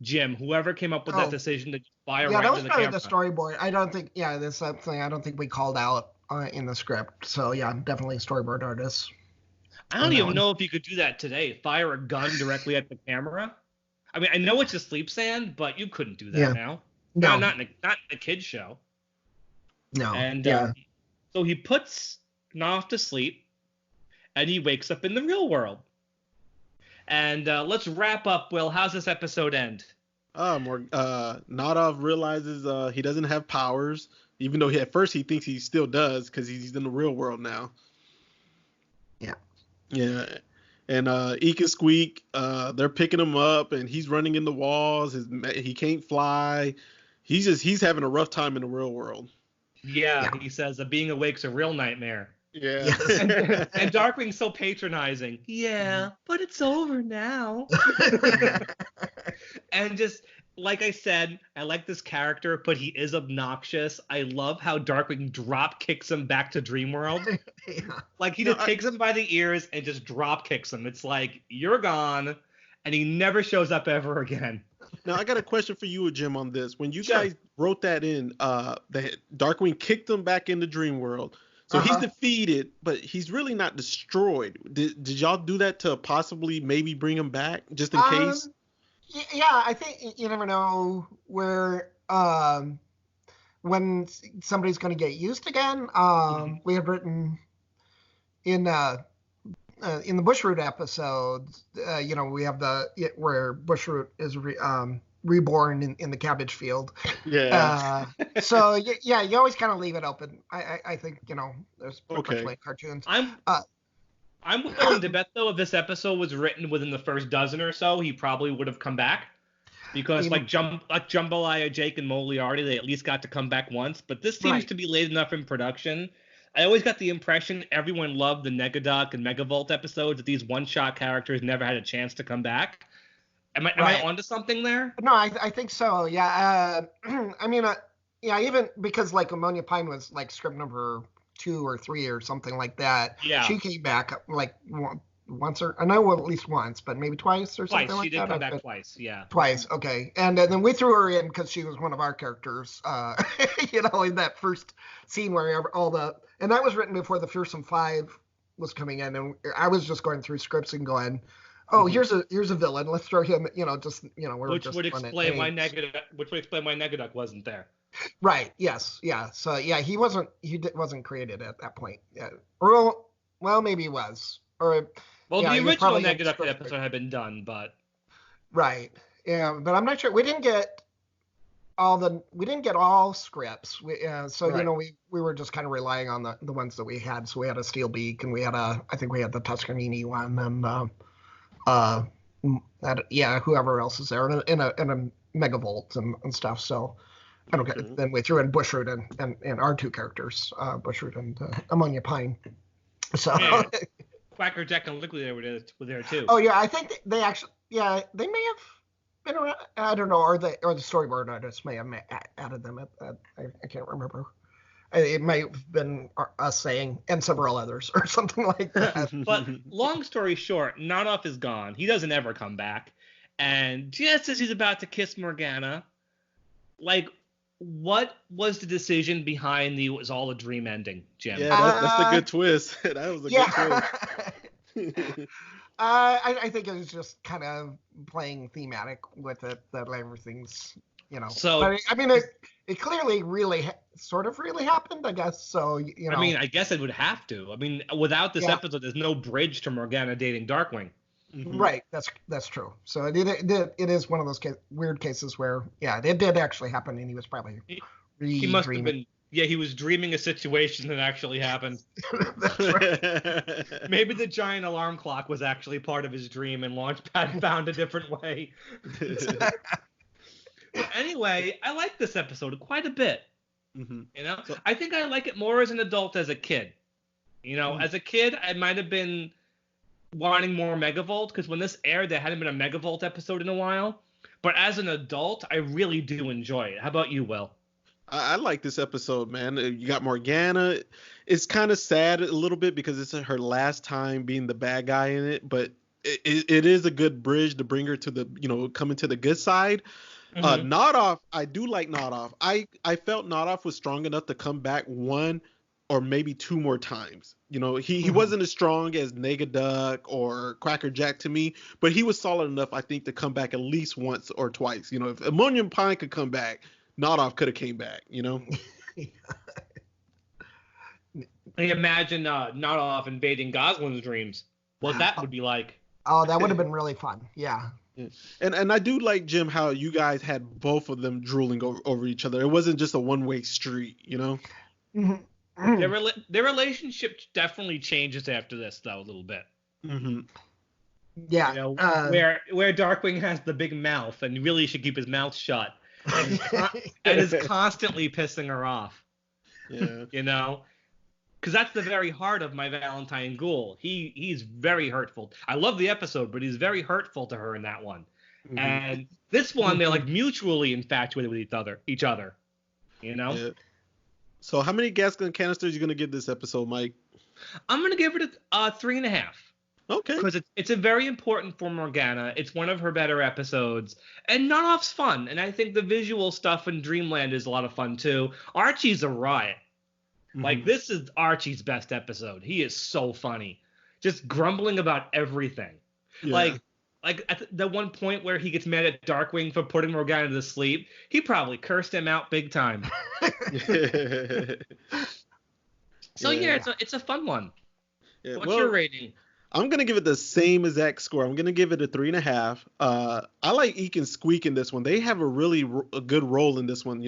Jim, whoever came up with that decision to fire yeah, right that into was the probably camera. the storyboard. I don't think, that's something I don't think we called out in the script. So yeah, definitely storyboard artists. I don't even know if you could do that today. Fire a gun directly at the camera. I mean, I know it's a sleep sand, but you couldn't do that now. No, not in a kid's show. No. And so he puts Nodoff to sleep, and he wakes up in the real world. And let's wrap up, Will. How's this episode end? Nodoff realizes he doesn't have powers, even though at first he thinks he still does because he's in the real world now. Yeah. And Eek and Squeak, they're picking him up, and he's running in the walls. He can't fly. He's having a rough time in the real world. Yeah. He says being awake's a real nightmare. Yeah. Yes. and Darkwing's so patronizing. Yeah, but it's over now. And just like I said, I like this character, but he is obnoxious. I love how Darkwing drop kicks him back to Dreamworld. Like he just takes him by the ears and just drop kicks him. It's like, you're gone, and he never shows up ever again. Now, I got a question for you, Jim, on this. When you guys wrote that in, that Darkwing kicked him back into Dreamworld. So he's defeated, but he's really not destroyed. Did y'all do that to possibly maybe bring him back, just in case? Yeah, I think you never know where when somebody's going to get used again. We had written in the Bushroot episode, we have where Bushroot is reborn in the cabbage field. Yeah. So yeah, you always kind of leave it open. I think there's much like cartoons. I'm willing to bet though, if this episode was written within the first dozen or so, he probably would have come back. Because like Jambalaya, Jake, and Moriarty, they at least got to come back once. But this seems to be late enough in production. I always got the impression everyone loved the Negaduck and Megavolt episodes, that these one-shot characters never had a chance to come back. Am I onto something there? No, I think so. Yeah. I mean, even because like Ammonia Pine was like script number 2 or 3 or something like that. Yeah. She came back like once or I know at least once, but maybe twice or something like that. She did come back twice. Yeah. Twice. Okay. And then we threw her in because she was one of our characters. In that first scene where and that was written before the Fearsome Five was coming in, and I was just going through scripts and going, oh, here's a villain. Let's throw him. Which would explain why Negaduck wasn't there. Right. Yes. Yeah. So yeah, he wasn't created at that point. Yeah. Or well, maybe he was. Or the original Negaduck episode had been done, but right. Yeah, but I'm not sure. We didn't get all scripts. We were just kind of relying on the ones that we had. So we had a Steel Beak, and I think we had the Tuscanini one, and whoever else is there, and a Megavolt and stuff. So. Then we threw in Bushroot and our two characters, Bushroot and Ammonia Pine. So Quacker Jack and Liquidator were there too. Oh yeah, I think they actually they may have been around. I don't know, or the storyboard artists may have added them. I can't remember. It might have been us saying and several others or something like that. But long story short, Nodoff is gone. He doesn't ever come back. And just as he's about to kiss Morgana, like. What was the decision behind it was all a dream ending, Jim? Yeah, that's the good twist. That was a good twist. I think it was just kind of playing thematic with it, that everything's, So, but I mean, it clearly really sort of really happened, I guess. So, I mean, I guess it would have to. I mean, without this episode, there's no bridge to Morgana dating Darkwing. Mm-hmm. Right, that's true. So it is one of those weird cases where it did actually happen, and he was probably he must have been he was dreaming a situation that actually happened. That's right. Maybe the giant alarm clock was actually part of his dream, and Launchpad found a different way. Anyway, I like this episode quite a bit. Mm-hmm. I think I like it more as an adult as a kid. As a kid, I might have been wanting more Megavolt, because when this aired, there hadn't been a Megavolt episode in a while. But as an adult, I really do enjoy it. How about you, Will? I like this episode, man. You got Morgana. It's kind of sad a little bit because it's her last time being the bad guy in it, but it is a good bridge to bring her to the, coming to the good side. Nodoff, I do like Nodoff. I felt Nodoff was strong enough to come back one or maybe two more times. He wasn't as strong as Negaduck or Cracker Jack to me, but he was solid enough, I think, to come back at least once or twice. If Ammonium Pine could come back, Nodoff could have came back. I imagine Nodoff invading Gosling's dreams. What that would be like. Oh, that would have been really fun. Yeah. And I do like, Jim, how you guys had both of them drooling over each other. It wasn't just a one-way street, Mm-hmm. Their relationship definitely changes after this, though, a little bit. Mm-hmm. Yeah. Where Darkwing has the big mouth and really should keep his mouth shut and is constantly pissing her off. Yeah. Because that's the very heart of my Valentine Ghoul. He's very hurtful. I love the episode, but he's very hurtful to her in that one. Mm-hmm. And this one, they're like mutually infatuated with each other. Yeah. So how many gas gun canisters are you going to give this episode, Mike? I'm going to give it a 3.5. Okay. Because it's a very important for Morgana. It's one of her better episodes. And Nodoff's fun. And I think the visual stuff in Dreamland is a lot of fun, too. Archie's a riot. Like, this is Archie's best episode. He is so funny. Just grumbling about everything. Yeah. Like at the one point where he gets mad at Darkwing for putting Morgana to sleep, he probably cursed him out big time. So, it's a fun one. Yeah, What's your rating? I'm going to give it the same exact score. I'm going to give it a 3.5. I like Eek and Squeak in this one. They have a good role in this one.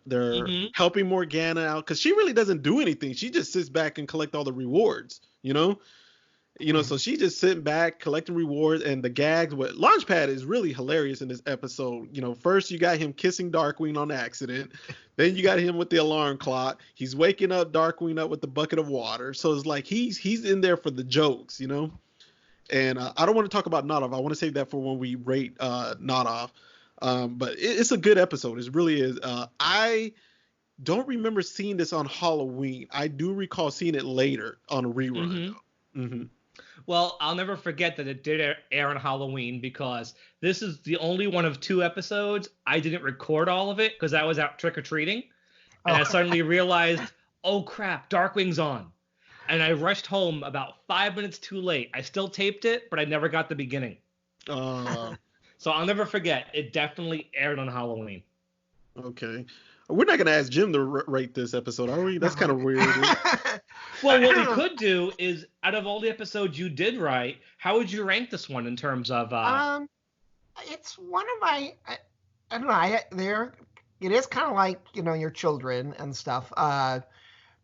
They're helping Morgana out because she really doesn't do anything. She just sits back and collect all the rewards, so she's just sitting back collecting rewards, and the gags with Launchpad is really hilarious in this episode. First you got him kissing Darkwing on accident. Then you got him with the alarm clock. He's waking up Darkwing up with the bucket of water. So it's like he's in there for the jokes, And I don't want to talk about Nodoff. I want to save that for when we rate Nodoff. But it's a good episode. It really is. I don't remember seeing this on Halloween. I do recall seeing it later on a rerun. Well, I'll never forget that it did air on Halloween because this is the only one of 2 episodes I didn't record all of it because I was out trick-or-treating. And I suddenly realized, oh, crap, Darkwing's on. And I rushed home about 5 minutes too late. I still taped it, but I never got the beginning. So I'll never forget. It definitely aired on Halloween. Okay. We're not going to ask Jim to rate this episode, are we? That's kind of weird. Well, what we could do is, out of all the episodes you did write, how would you rank this one in terms of... It's one of my... I don't know. It is kind of like, your children and stuff.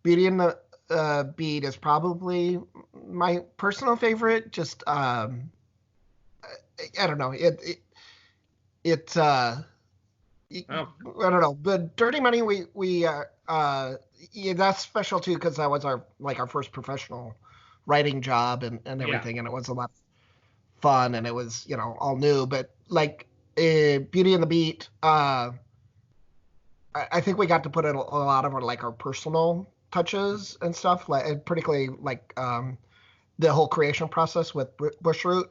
Beauty and the Beat is probably my personal favorite. Just, I don't know. I don't know, but Dirty Money, that's special too because that was our first professional writing job and everything, and it was a lot of fun and it was all new. But Beauty and the Beat, I think we got to put in a lot of our personal touches and stuff, particularly the whole creation process with Bushroot.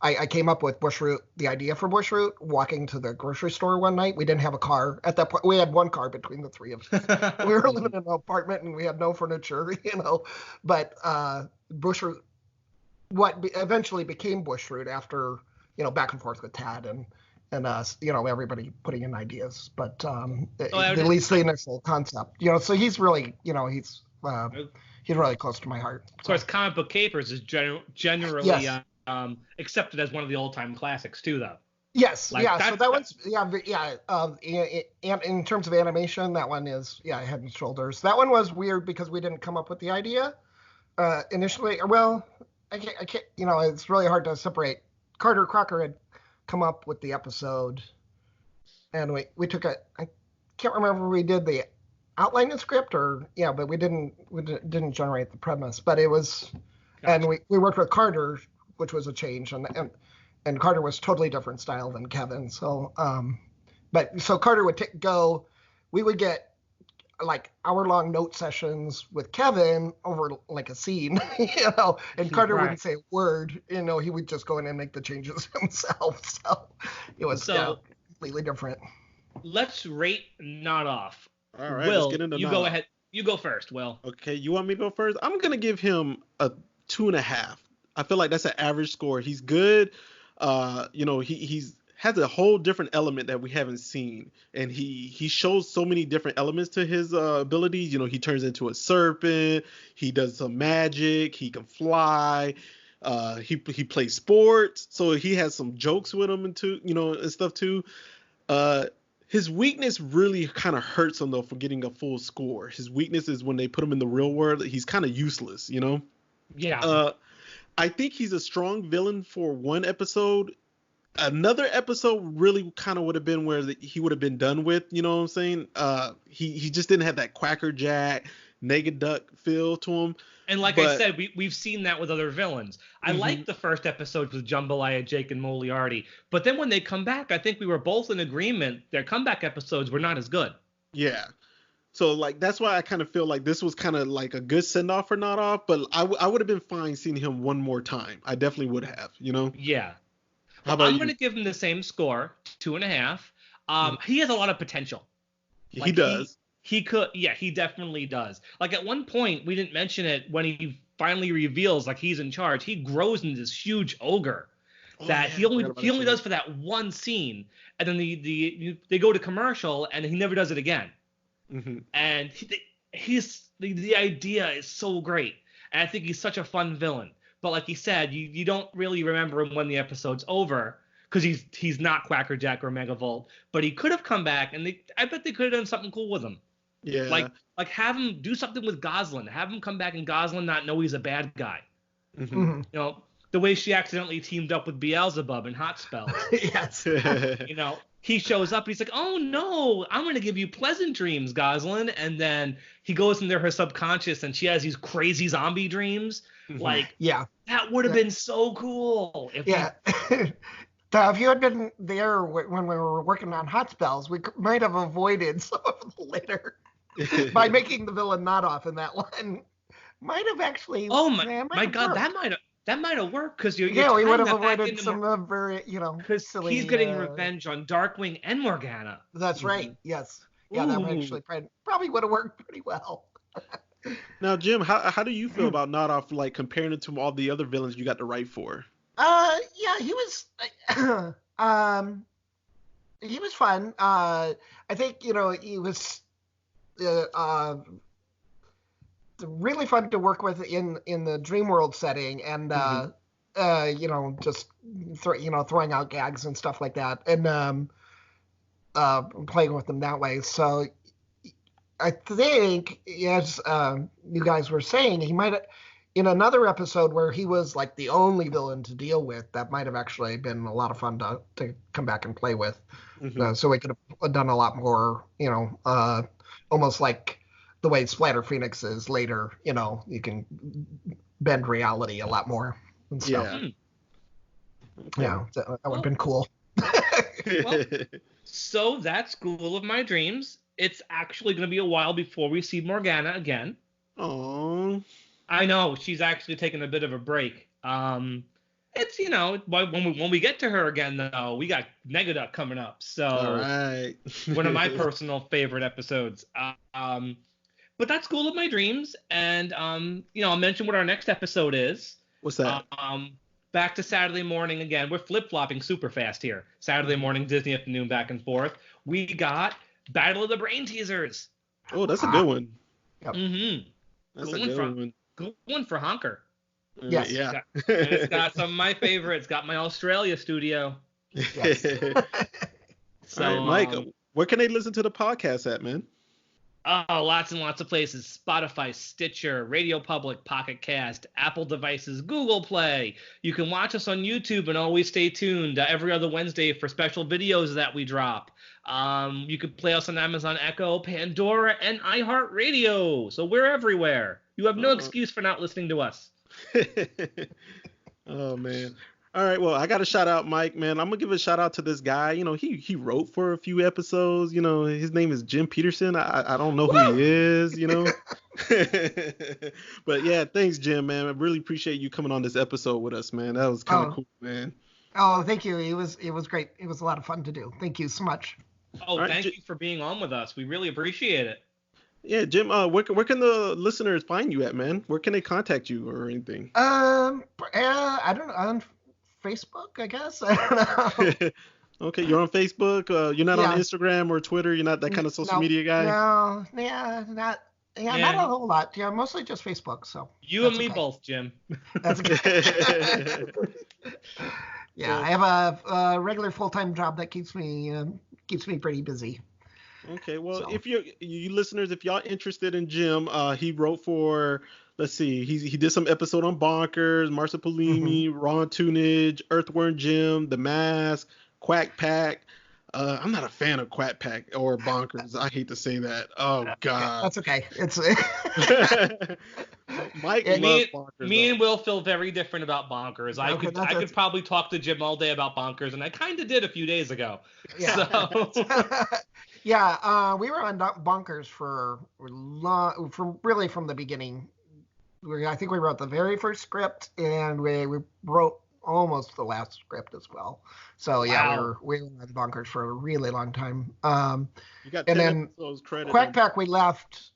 I came up with Bushroot, the idea for Bushroot, walking to the grocery store one night. We didn't have a car at that point. We had one car between the three of us. We were living in an apartment and we had no furniture, But Bushroot, what eventually became Bushroot after, back and forth with Tad and us, everybody putting in ideas. But at least the initial concept, so he's really, he's really close to my heart. Of course, Comic Book Capers is generally... Yes. Accepted as one of the old-time classics too, though. Yes, so that one's in terms of animation, that one is head and shoulders. That one was weird because we didn't come up with the idea initially. Well, I can't, it's really hard to separate. Carter Crocker had come up with the episode, and we took I can't remember if we did the outline and script but we didn't generate the premise, but it was, and we worked with Carter, which was a change, and Carter was totally different style than Kevin. So, so Carter would go. We would get like hour-long note sessions with Kevin over like a scene, and Carter Right. wouldn't say a word, he would just go in and make the changes himself. So it was completely different. Let's rate Nodoff. All right, Will, let's get into you Nodoff. go ahead. You go first, Will. Okay, you want me to go first? I'm gonna give him a 2.5. I feel like that's an average score. He's good. He's has a whole different element that we haven't seen, and he shows so many different elements to his abilities. He turns into a serpent. He does some magic. He can fly. He plays sports, so he has some jokes with him and stuff too. His weakness really kind of hurts him though for getting a full score. His weakness is when they put him in the real world, he's kind of useless. Yeah. I think he's a strong villain for one episode. Another episode really kind of would have been where he would have been done with. You know what I'm saying? He just didn't have that Quacker Jack, Naked Duck feel to him. And like I said, we've seen that with other villains. I like the first episode with Jambalaya, Jake, and Moriarty. But then when they come back, I think we were both in agreement their comeback episodes were not as good. Yeah. So like that's why I kind of feel like this was kind of like a good send-off for Nodoff. But I would have been fine seeing him one more time. I definitely would have, Yeah. How about I'm you? going to give him the same score, 2.5. He has a lot of potential. He does. He could, yeah, he definitely does. Like at one point, we didn't mention it when he finally reveals like he's in charge. He grows into this huge ogre he only does for that one scene, and then they go to commercial and he never does it again. And the idea is so great, and I think he's such a fun villain. But like he said, you don't really remember him when the episode's over because he's not Quacker Jack or Megavolt, but he could have come back, and I bet they could have done something cool with him. Yeah. Like have him do something with Goslin. Have him come back and Goslin not know he's a bad guy. The way she accidentally teamed up with Beelzebub in Hot Spells. Yes. He shows up and he's like, oh no, I'm going to give you pleasant dreams, Goslin. And then he goes into her subconscious and she has these crazy zombie dreams. Like, that would have been so cool. If you had been there when we were working on Hot Spells, we might have avoided some of the later by making the villain Nodoff in that one. Might have actually. Oh my God, worked. that might have worked because we would have avoided some very silly. He's getting revenge on Darkwing and Morgana. That's right. Yes. Yeah, that would actually probably would have worked pretty well. Now, Jim, how do you feel about Nodoff, like comparing it to all the other villains you got to write for? Yeah, he was. He was fun. I think he was. Really fun to work with in the dream world setting, and just throwing out gags and stuff like that, and playing with them that way. So I think, as you guys were saying, he might have, in another episode where he was like the only villain to deal with, that might have actually been a lot of fun to come back and play with. So we could have done a lot more, almost like the way Splatter Phoenix is later, you can bend reality a lot more and stuff. Yeah, that would have been cool. Well, so that's Ghoul of My Dreams. It's actually going to be a while before we see Morgana again. Oh. I know, she's actually taking a bit of a break. It's, when we get to her again, though, we got Negaduck coming up. So, all right. One of my personal favorite episodes. But that's Ghoul of My Dreams, and I'll mention what our next episode is. What's that? Back to Saturday morning again. We're flip-flopping super fast here. Saturday morning, Disney afternoon, back and forth. We got Battle of the Brain Teasers. Oh, that's a good one. Yep. That's a good one. Good one for Honker. Yes. Yeah. It's got some of my favorites. Got my Australia studio. Yes. So, all right, Mike, where can they listen to the podcast at, man? Oh, lots and lots of places. Spotify, Stitcher, Radio Public, Pocket Cast, Apple devices, Google Play. You can watch us on YouTube and always stay tuned every other Wednesday for special videos that we drop. You can play us on Amazon Echo, Pandora, and iHeartRadio. So we're everywhere. You have no excuse for not listening to us. Oh, man. All right, well, I got to shout out Mike, man. I'm gonna give a shout out to this guy. You know, he wrote for a few episodes. You know, his name is Jim Peterson. I don't know who he is. You know, but yeah, thanks, Jim, man. I really appreciate you coming on this episode with us, man. That was kind of cool, man. Oh, thank you. It was great. It was a lot of fun to do. Thank you so much. Oh, right, thank you for being on with us. We really appreciate it. Yeah, Jim. Where can the listeners find you at, man? Where can they contact you or anything? I don't know. On Facebook, I guess. I don't know. Okay, you're on Facebook. You're not on Instagram or Twitter. You're not that kind of social media guy. No, not a whole lot. Yeah, mostly just Facebook. So you and me both, Jim. That's good. Yeah, I have a regular full-time job that keeps me pretty busy. Okay, well, if you listeners, if y'all interested in Jim, he wrote for, let's see, he did some episode on Bonkers, Marsupilami, Ron Tunage, Earthworm Jim, The Mask, Quack Pack. I'm not a fan of Quack Pack or Bonkers. I hate to say that. Oh God. That's okay. It's Mike loves Bonkers. Me and Will feel very different about Bonkers. I could probably talk to Jim all day about Bonkers, and I kind of did a few days ago. Yeah. So. Yeah, we were on Bonkers from the beginning. I think we wrote the very first script, and we wrote almost the last script as well. So yeah, we were on Bonkers for a really long time. You got 10 and then episodes credited. Quack Pack, we left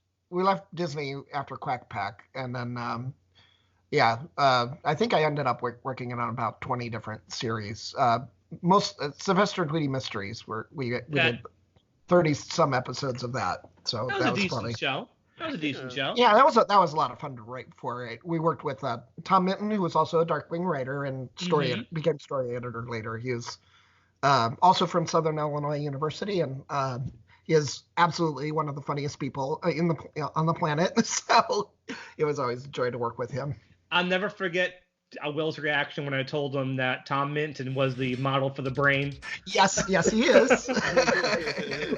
Disney after Quack Pack, and then I think I ended up working on about 20 different series. Most Sylvester Tweety Mysteries, we did 30 some episodes of that. So that was a decent show. That was a decent show. Yeah, that was a lot of fun to write for. We worked with Tom Minton, who was also a Darkwing writer and became story editor later. He is also from Southern Illinois University, and he is absolutely one of the funniest people on the planet. So it was always a joy to work with him. I'll never forget Will's reaction when I told him that Tom Minton was the model for the brain. Yes, he is.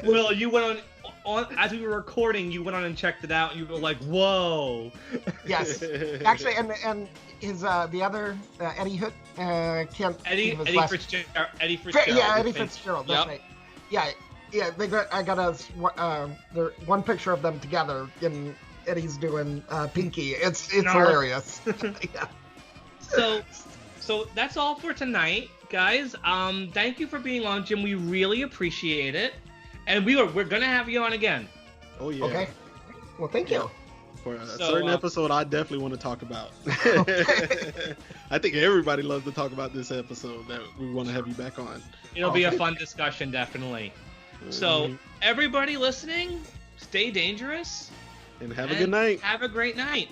Will, you went on as we were recording, you went on and checked it out, and you were like, "Whoa!" Yes, actually, and his the other Eddie Hood Eddie Fitzgerald. Yeah, Eddie Fitzgerald. That's right. Yeah. I got one picture of them together, and Eddie's doing Pinky. It's hilarious. Yeah. So that's all for tonight, guys. Thank you for being on, Jim. We really appreciate it, and we're gonna have you on again. Oh yeah. Okay. Well, thank you. For a certain episode, I definitely want to talk about. I think everybody loves to talk about this episode that we want to have you back on. It'll be a fun discussion, definitely. So everybody listening, stay dangerous and have a good night. Have a great night.